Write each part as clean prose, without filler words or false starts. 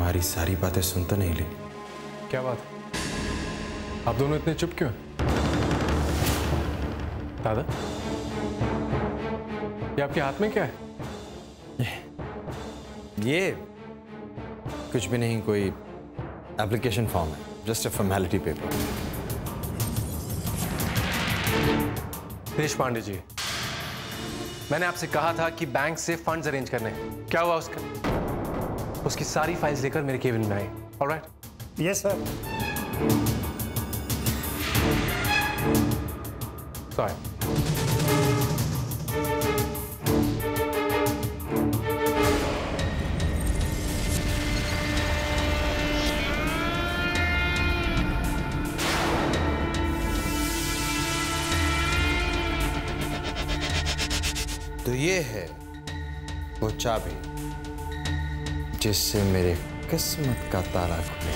हमारी सारी बातें सुन तो नहीं ली? क्या बात? आप दोनों इतने चुप क्यों हैं? दादा, ये आपके हाथ में क्या है? ये कुछ भी नहीं, कोई एप्लीकेशन फॉर्म है, जस्ट अ फॉर्मेलिटी पेपर। देश पांडे जी, मैंने आपसे कहा था कि बैंक से फंड्स अरेंज करने हैं। क्या हुआ उसका? उसकी सारी फाइल्स लेकर मेरे केबिन में आए। ऑलराइट? Yes sir. सॉरी। तो ये है वो चाबी जिससे मेरे किस्मत का ताला खुले।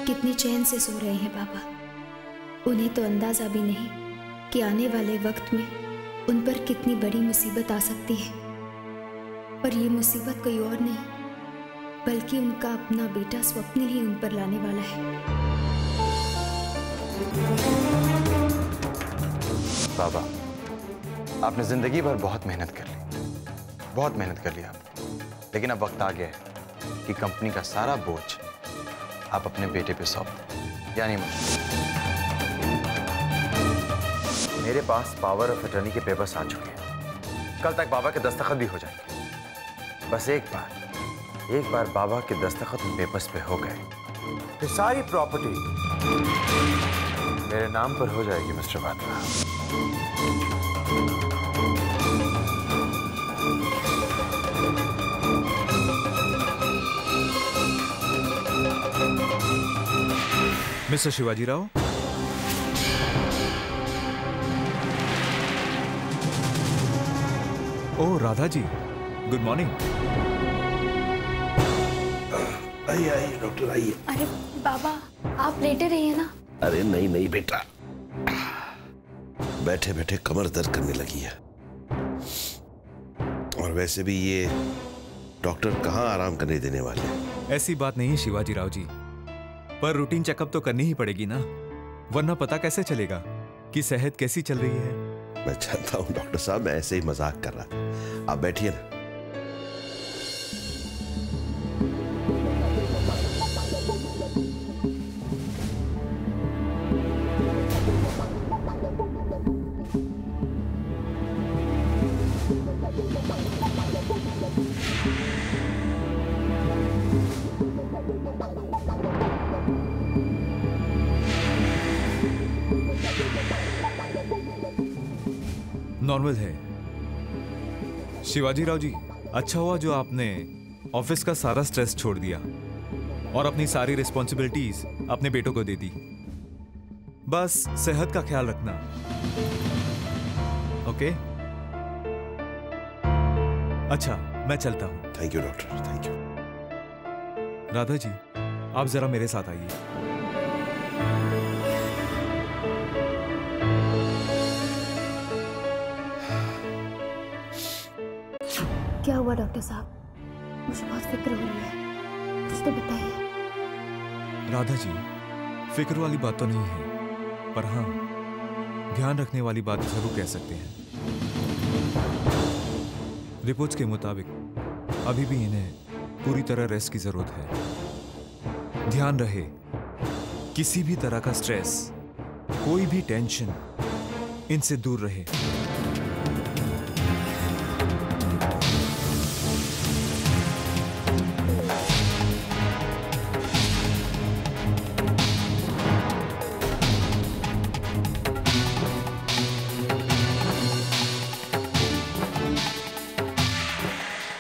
कितने चैन से सो रहे हैं बाबा। उन्हें तो अंदाजा भी नहीं कि आने वाले वक्त में उन पर कितनी बड़ी मुसीबत आ सकती है। पर यह मुसीबत कोई और नहीं बल्कि उनका अपना बेटा स्वप्निल ही उन पर लाने वाला है। बाबा, आपने जिंदगी भर बहुत मेहनत कर ली, बहुत मेहनत कर ली आपने, लेकिन अब वक्त आ गया है कि कंपनी का सारा बोझ आप अपने बेटे पे सौंप दें, यानी मेरे पास पावर ऑफ अटर्नी के पेपर्स आ चुके हैं। कल तक बाबा के दस्तखत भी हो जाएंगे। बस एक बार बाबा के दस्तखत उन पेपर्स पे हो गए तो सारी प्रॉपर्टी मेरे नाम पर हो जाएगी मिस्टर वाधवा। मिस्टर शिवाजी राव, ओह राधा जी, गुड मॉर्निंग। आइए आइए डॉक्टर आइए। अरे बाबा, आप लेटे रहिए ना। अरे नहीं नहीं बेटा, बैठे बैठे कमर दर्द करने लगी है, और वैसे भी ये डॉक्टर कहाँ आराम करने देने वाले हैं। ऐसी बात नहीं शिवाजी राव जी, पर रूटीन चेकअप तो करनी ही पड़ेगी ना, वरना पता कैसे चलेगा कि सेहत कैसी चल रही है। मैं जानता हूँ डॉक्टर साहब, मैं ऐसे ही मजाक कर रहा था। आप बैठिए ना। नॉर्मल है शिवाजी राव जी। अच्छा हुआ जो आपने ऑफिस का सारा स्ट्रेस छोड़ दिया और अपनी सारी रिस्पॉन्सिबिलिटीज अपने बेटों को दे दी। बस सेहत का ख्याल रखना, ओके? अच्छा, मैं चलता हूं। Thank you doctor, thank you. Radha ji, आप जरा मेरे साथ आइए। क्या हुआ डॉक्टर साहब? मुझे बहुत फिक्र हो रही है, कुछ तो बताइए। राधा जी, फिक्र वाली बात तो नहीं है, पर हाँ, ध्यान रखने वाली बात जरूर कह सकते हैं। रिपोर्ट्स के मुताबिक अभी भी इन्हें पूरी तरह रेस्ट की जरूरत है। ध्यान रहे, किसी भी तरह का स्ट्रेस, कोई भी टेंशन इनसे दूर रहे।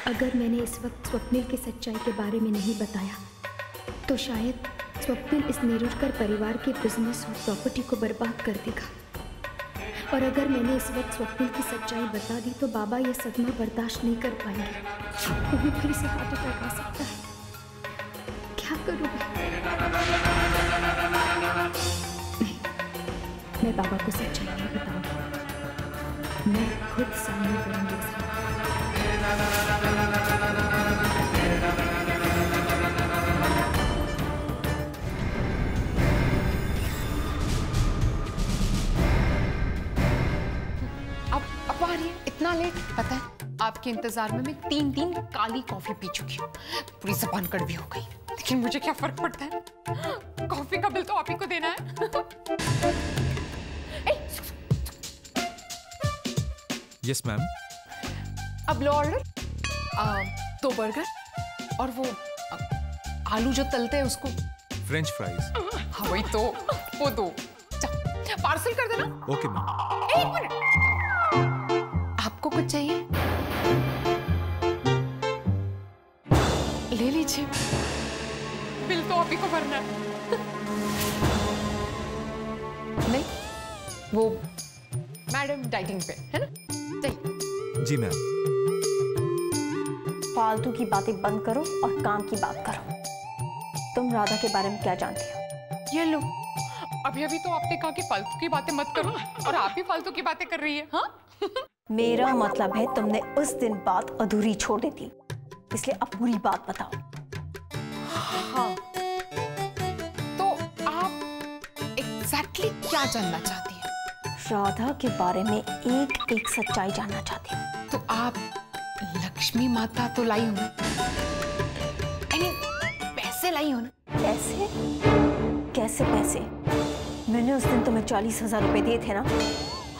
अगर मैंने इस वक्त स्वप्निल की सच्चाई के बारे में नहीं बताया तो शायद स्वप्निल इस निरुष्कर परिवार के बिजनेस और प्रॉपर्टी को बर्बाद कर देगा। और अगर मैंने इस वक्त स्वप्निल की सच्चाई बता दी तो बाबा ये सदमा बर्दाश्त नहीं कर पाएंगे। उन्हें फिर से हार्ट अटैक आ सकता है। क्या करूं मैं बाबा को सच्चाई नहीं बताऊंगी। मैं खुद सामने करूंगी इसका। अब आ रही है, इतना लेट? पता है आपके इंतजार में मैं 3 काली कॉफी पी चुकी हूँ। पूरी जबान कड़वी हो गई, लेकिन मुझे क्या फर्क पड़ता है? कॉफी का बिल तो आप ही को देना है। Yes ma'am. अब लो ऑर्डर, 2 बर्गर और वो आलू जो तलते हैं उसको, फ्रेंच फ्राइज। हाँ वही तो, वो 2 पार्सल कर देना। Okay ma'am. 1 मिनट, आपको कुछ चाहिए? ले लीजिए, बिल तो आप ही को भरना है। नहीं, वो मैडम डाइटिंग पे है ना? चाहिए? जी मैम। फालतू की बातें बंद करो और काम की बात करो। तुम राधा के बारे में क्या जानती हो? ये लो, अभी तो आपने कहा कि फालतू की बातें मत करो और आप ही फालतू की बातें कर रही है। हाँ? मेरा मतलब है तुमने उस दिन बात अधूरी छोड़ दी थी, इसलिए अब पूरी बात बताओ। हाँ, तो आप एग्जैक्टली क्या जानना चाहती हैं? राधा के बारे में एक सच्चाई जानना चाहती हूँ। तो आप लक्ष्मी माता तो लाई हो ना? पैसे लाई हो ना? पैसे? कैसे पैसे? मैंने उस दिन तुम्हें 40,000 रुपए दिए थे ना?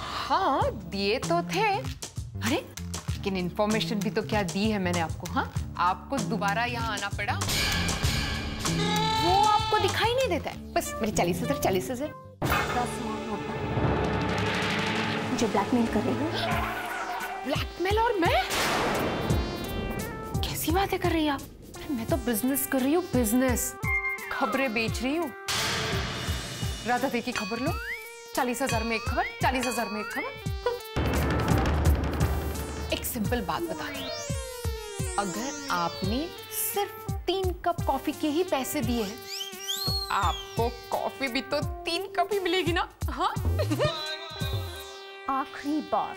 हाँ दिए तो थे। अरे लेकिन इंफॉर्मेशन भी तो क्या दी है मैंने आपको। हाँ, आपको दोबारा यहाँ आना पड़ा, वो आपको दिखाई नहीं देता है। बस मेरे 40,000 मुझे ब्लैकमेल कर रही हो? ब्लैकमेल? और मैं? कैसी बातें कर रही हैं आप? मैं तो बिजनेस कर रही हूँ, बिजनेस। खबरें बेच रही हूँ। राधा दी की खबर लो, 40,000 में एक खबर, 40,000 में एक खबर। एक सिंपल बात बता दी, अगर आपने सिर्फ 3 कप कॉफी के ही पैसे दिए हैं तो आपको कॉफी भी तो 3 कप ही मिलेगी ना? हाँ? आखिरी बार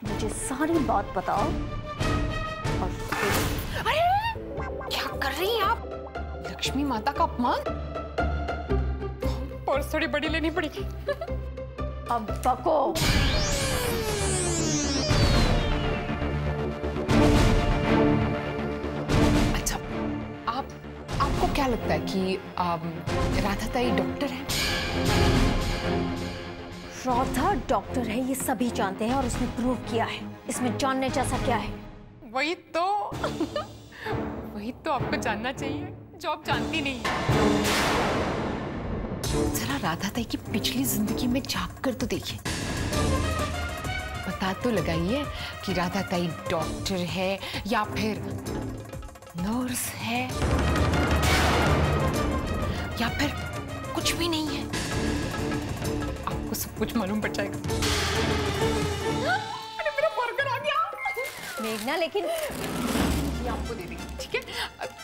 मुझे सारी बात बताओ। और अरे क्या कर रही हैं आप? लक्ष्मी माता का अपमान। पर्स थोड़ी बड़ी लेनी पड़ेगी। अब बको। अच्छा, आपको क्या लगता है कि राधा ताई डॉक्टर है? राधा डॉक्टर है ये सभी जानते हैं और उसने प्रूव किया है। इसमें जानने जैसा क्या है? वही तो वही तो आपको जानना चाहिए जो आप जानती नहीं है। जरा राधा ताई की पिछली जिंदगी में झांक कर तो देखिए, पता तो लगाइए कि राधा ताई डॉक्टर है या फिर नर्स है या फिर कुछ भी नहीं है। आपको सब कुछ मालूम पड़ जाएगा। अरे मेरा बर्गर आ गया। मेघना, लेकिन ये आपको दे देंगे, ठीक है?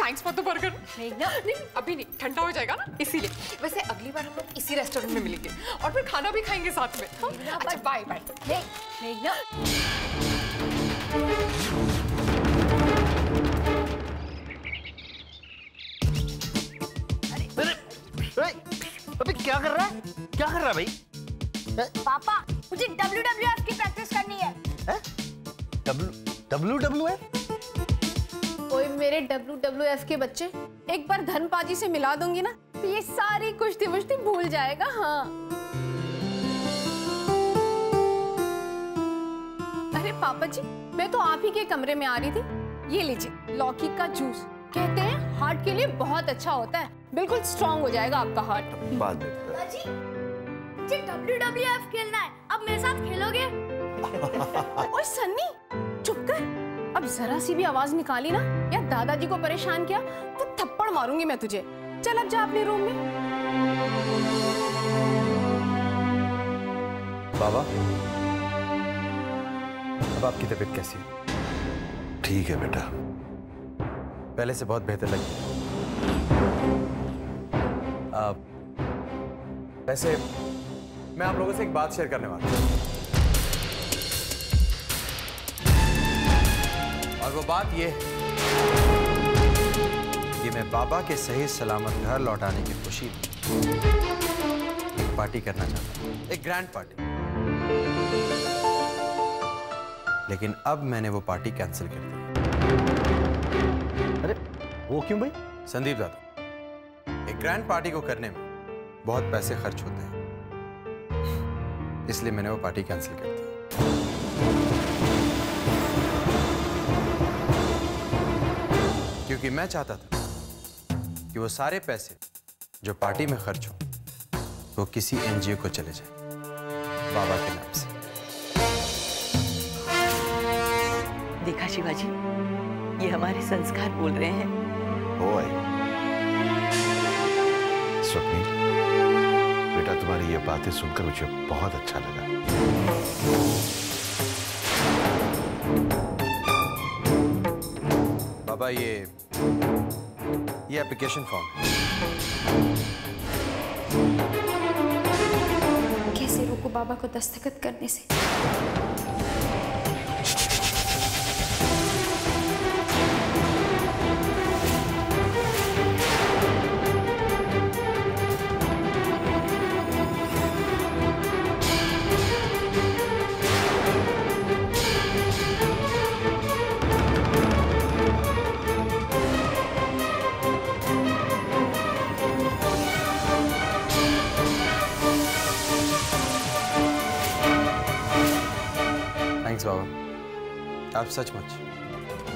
Thanks for the burger. मेघना, नहीं अभी नहीं, ठंडा हो जाएगा ना इसीलिए। वैसे अगली बार हम लोग इसी रेस्टोरेंट में मिलेंगे और फिर खाना भी खाएंगे साथ में। हाँ? अच्छा बाय बाय। मेघना, अबे क्या कर रहा है? क्या कर रहा है भाई? पापा मुझे WWF की प्रैक्टिस करनी है। WWF? ओए मेरे WWF के बच्चे, एक बार धनपाजी से मिला दूंगी ना तो ये सारी कुश्ती मुश्ती भूल जाएगा। हाँ अरे पापा जी, मैं तो आप ही के कमरे में आ रही थी। ये लीजिए लौकी का जूस, कहते हैं हार्ट के लिए बहुत अच्छा होता है, बिल्कुल स्ट्रांग हो जाएगा आपका हार्ट। बाद में मुझे WWF खेलना है, अब मेरे साथ खेलोगे? ओए सन्नी चुप कर, अब जरा सी भी आवाज निकाली ना या दादाजी को परेशान किया तो थप्पड़ मारूंगी मैं तुझे। चल अब जा अपने रूम में। बाबा अब आपकी तबीयत कैसी है? ठीक है बेटा। पहले से बहुत बेहतर लगी। वैसे मैं आप लोगों से एक बात शेयर करने वाला हूं, और वो बात ये है कि मैं बाबा के सही सलामत घर लौटाने की खुशी में एक पार्टी करना चाहता हूं, एक ग्रैंड पार्टी। लेकिन अब मैंने वो पार्टी कैंसिल कर दी। अरे वो क्यों भाई? संदीप दादा, एक ग्रैंड पार्टी को करने में बहुत पैसे खर्च होते हैं, इसलिए मैंने वो पार्टी कैंसिल कर दी। क्योंकि मैं चाहता था कि वो सारे पैसे जो पार्टी में खर्च हो वो किसी एनजीओ को चले जाए बाबा के नाम से। देखा शिवाजी, ये हमारे संस्कार बोल रहे हैं। हो आई स्वप्निल, बेटा तुम्हारी ये बातें सुनकर मुझे बहुत अच्छा लगा। बाबा ये एप्लीकेशन फॉर्म है। कैसे रोको बाबा को दस्तखत करने से? बाबा, आप सचमुच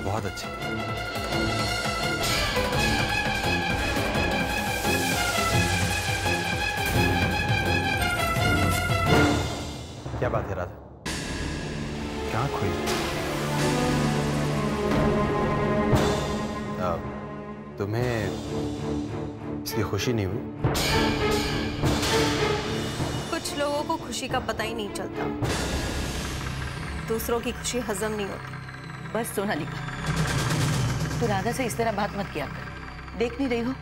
बहुत अच्छे। क्या बात है राधा, कहाँ खोई? तुम्हें इसकी खुशी नहीं हुई? कुछ लोगों को खुशी का पता ही नहीं चलता, दूसरों की खुशी हजम नहीं होती। बस सोनालिका, तू राधा से इस तरह बात मत किया कर। देख नहीं रही हो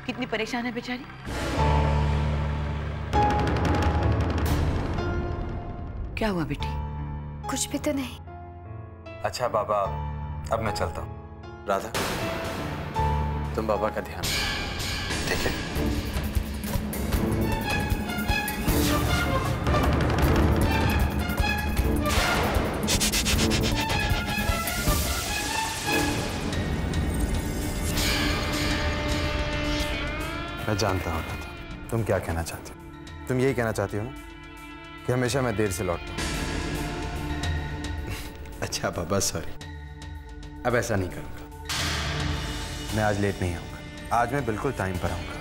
कितनी परेशान है बेचारी। क्या हुआ बेटी? कुछ भी तो नहीं। अच्छा बाबा, अब मैं चलता हूँ। राधा, तुम बाबा का ध्यान रखो, ठीक है? मैं जानता हूँ राधा, तुम क्या कहना चाहती हो। तुम यही कहना चाहती हो ना कि हमेशा मैं देर से लौटता हूँ। अच्छा बाबा, सॉरी, अब ऐसा नहीं करूँगा। मैं आज लेट नहीं आऊँगा, आज मैं बिल्कुल टाइम पर आऊँगा।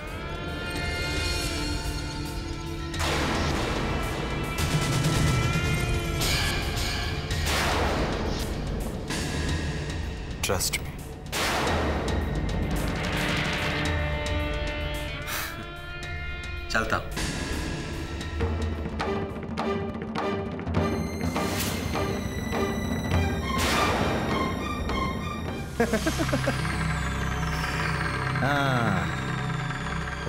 Trust me. चलता हूँ। हाँ,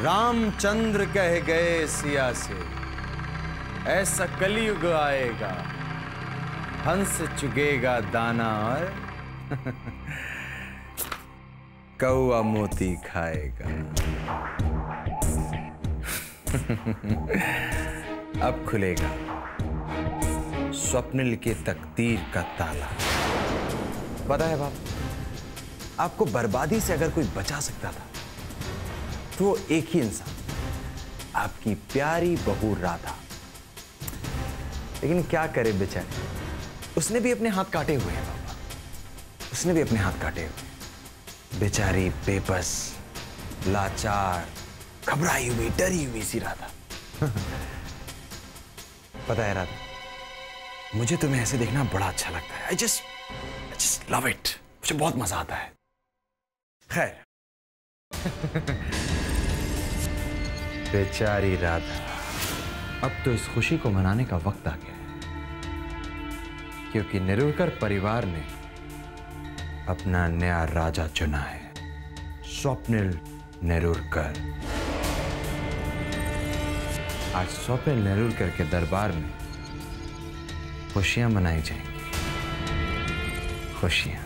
रामचंद्र कह गए सिया से, ऐसा कलयुग आएगा, हंस चुगेगा दाना और कौआ मोती खाएगा। अब खुलेगा स्वप्निल के तकदीर का ताला। पता है बाप, आपको बर्बादी से अगर कोई बचा सकता था तो वो एक ही इंसान, आपकी प्यारी बहू राधा। लेकिन क्या करे बेचारी, उसने भी अपने हाथ काटे हुए हैं बाबा, उसने भी अपने हाथ काटे हुए। बेचारी बेबस, लाचार, घबराई हुई, डरी हुई सी राधा। पता है राधा, मुझे तुम्हें ऐसे देखना बड़ा अच्छा लगता है। I just love it। मुझे बहुत मजा आता है। खैर, बेचारी राधा, अब तो इस खुशी को मनाने का वक्त आ गया है क्योंकि नेरुरकर परिवार ने अपना नया राजा चुना है, स्वप्निल नेरुरकर। आज स्वप्निल नेरुरकर के दरबार में खुशियां मनाई जाएंगी, खुशियां।